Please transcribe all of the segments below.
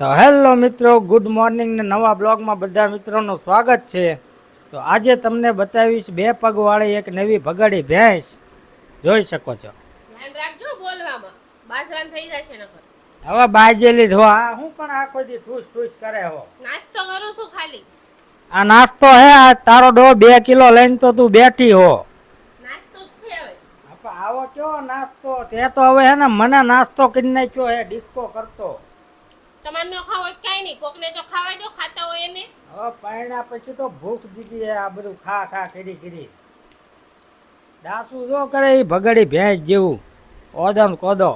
તો હેલો મિત્રો, good morning ને નવા બ્લોગમાં બધા મિત્રોનું સ્વાગત છે. તો આજે તમને બતાવીશ બે પગવાળી એક નવી ભગાડી ભેંસ. જોઈ શકો છો. ધ્યાન રાખજો બોલવામાં, બાજરાન થઈ જશે નકર. હવે બાજેલી ધો આ હું પણ આખો દી ઠૂસ ઠૂસ કરે હો. નાસ્તો કરું છું ખાલી. આ નાસ્તો હે, આ તારો ડો 2 કિલો લઈને તો તું બેઠી હો. નાસ્તો જ છે હવે. આવો કેવો નાસ્તો? તે તો હવે હે ને મને નાસ્તો કરી નાખ્યો હે, ડિસ્કો કરતો. તમારે ન ખાવ હોય કાઈ નહીં, કોકને તો ખાવા દો, ખાતા હોય એને. હવે પાયણા પછી તો ભૂખ દીધી હે આ બધું ખા ખા કરી. દાસુ જો કરે એ ભગાડી ભેંસ જેવું ઓદમ કોદો.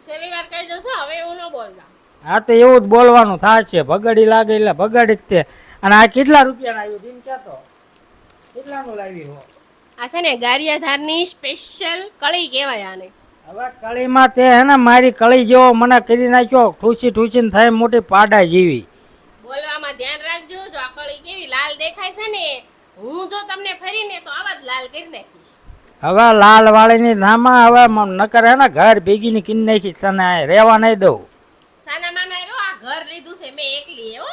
છેલ્લી વાર કહી દઉં છું, હવે એવું ન બોલવા. હા તો એવું જ બોલવાનું થાય છે. ભગાડી લાગે એટલે ભગાડી જ તે. અને આ કેટલા રૂપિયાનું આવ્યું તેમ કહેતો? કેટલાનું લાવી હો? આ છે ને ગારિયાધારની સ્પેશિયલ કળી કહેવાય આને. હવે કળીમાં તે હે ને મારી કળી જેવો મને કરી નાખ્યો, ઠૂસીને થાય મોટી પાડા જેવી. બોલવામાં ધ્યાન રાખજો. જો આ કળી કેવી લાલ દેખાય છે ને, હું જો તમને ફરીને તો આવા જ લાલ કરી નાખીશ. હવે લાલ વાળીની ધામા હવે નકર હે ને ઘર ભેગીની કિન નાખી, તને રહેવા નહીં દઉં. સાના માના રો, આ ઘર લીધું છે મેં એકલી હો.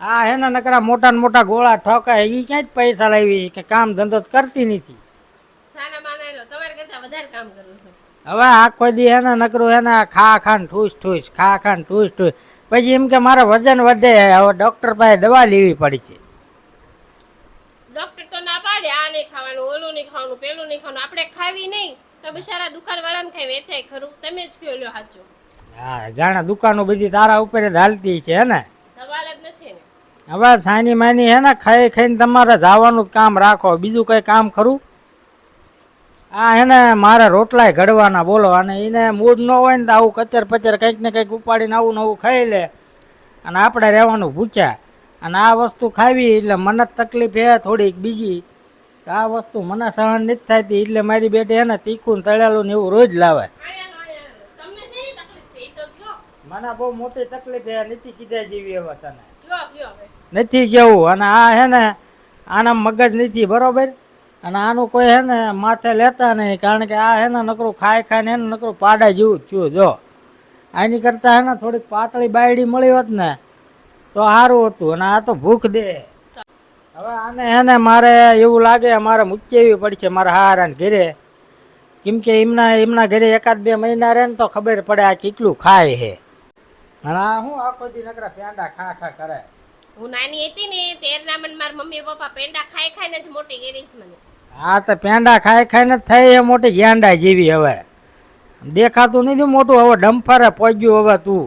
આ હે ને નકરા મોટા ને મોટા ગોળા ઠોકાય, એ ક્યાં જ પૈસા લાવી કે કામ ધંધો કરતી નથી. સાના માના રો, તમારે કરતા વધારે કામ કરું છું. હવે આખો દી હે ને નકરું હે ને ખા ખાન ઠૂસ ઠૂસ. પછી એમ કે મારે વજન વધે, હવે ડોક્ટર પાસે દવા લેવી પડી છે. ડોક્ટર તો ના પાડે, આ નહીં ખાવાનું, ઓલું નહીં ખાવાનું, પેલું નહીં ખાવાનું. આપણે ખાવી નહીં તો બિચારા દુકાન વાળાને ખાઈ વેચાય ખરું. તમે જ કયો લ્યો સાચું. હા જાણે દુકાનો બધી તારા ઉપર જ હાલતી છે હે ને. સવાલ જ નથી ને. હવે સાની માની હે ને ખાઈને તમારે જવાનું જ કામ રાખો, બીજું કઈ કામ ખરું? આ હે ને મારે રોટલાય ઘડવાના બોલો, અને એને મૂડ ન હોય ને તો આવું કચર પચર કંઈક ને કંઈક ઉપાડીને આવું નવું ખાઈ લે, અને આપણે રહેવાનું ભૂખ્યા. અને આ વસ્તુ ખાવી એટલે મને જ તકલીફ હે થોડીક બીજી. આ વસ્તુ મને સહન નથી થતી, એટલે મારી બેટી હે ને તીખું તળેલું ને એવું રોજ લાવે. તમને શેની તકલીફ છે એ તો કયો. મને બહુ મોટી તકલીફ હે, નથી કીધા જેવી હવે તને. કયો હવે. નથી કેવું. અને આ હે ને આના મગજ નથી બરોબર, અને આનું કોઈ હે ને માથે લેતા નહીં, કારણ કે આ હે ને નકરું ખાઈને હે ને નકરું પાડા જેવું જ છું. જો આની કરતાં હે ને થોડીક પાતળી બાયડી મળી હોત ને તો સારું હતું. અને આ તો ભૂખ દે. હવે આને હે ને મારે એવું લાગે મારે મૂકેવી પડશે મારા હારાને ઘરે, કેમ કે એમના ઘરે 1-2 મહિના રહે ને તો ખબર પડે આ કેટલું ખાય છે. અને આ હું આખો દી નકરા પેંડા ખા કરે. હું નાની હતી ને તેરના મન માર મમ્મી પપ્પા પેંડા ખાઈને જ મોટી કરી છે મને. હા તો પેંડા ખાઈને જ થઈ છે મોટી ગેંડા જેવી. હવે દેખાતું નથી મોટું, હવે ડમ્ફરે પહોંચ્યું. હવે તું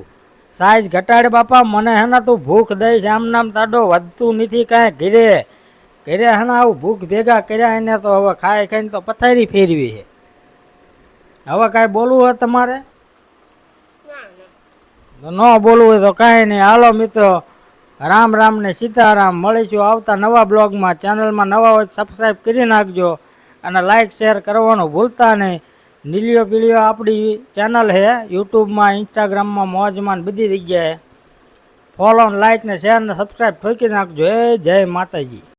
સાઈઝ ઘટાડે બાપા, મને હે ને તું ભૂખ દઈશ આમ નામ તાડો વધતું નથી કાંઈ. ઘરે હે ને આવું ભૂખ ભેગા કર્યા એને તો હવે ખાઈને તો પથારી ફેરવી છે. હવે કાંઈ બોલવું હોય તમારે? ન બોલવું હોય તો કાંઈ નહીં. હાલો મિત્રો, રામ રામ ને સીતારામ. મળીશું આવતા નવા બ્લોગમાં. ચેનલમાં નવા હોય સબસ્ક્રાઈબ કરી નાખજો, અને લાઈક શેર કરવાનું ભૂલતા નહીં. નીલિયો પીલિયો આપણી ચેનલ છે યુટ્યુબમાં, ઇન્સ્ટાગ્રામમાં, મોજમાં બધી જગ્યાએ. ફોલો, લાઈક ને શેર ને સબસ્ક્રાઈબ ઠોકી નાખજો. જય માતાજી.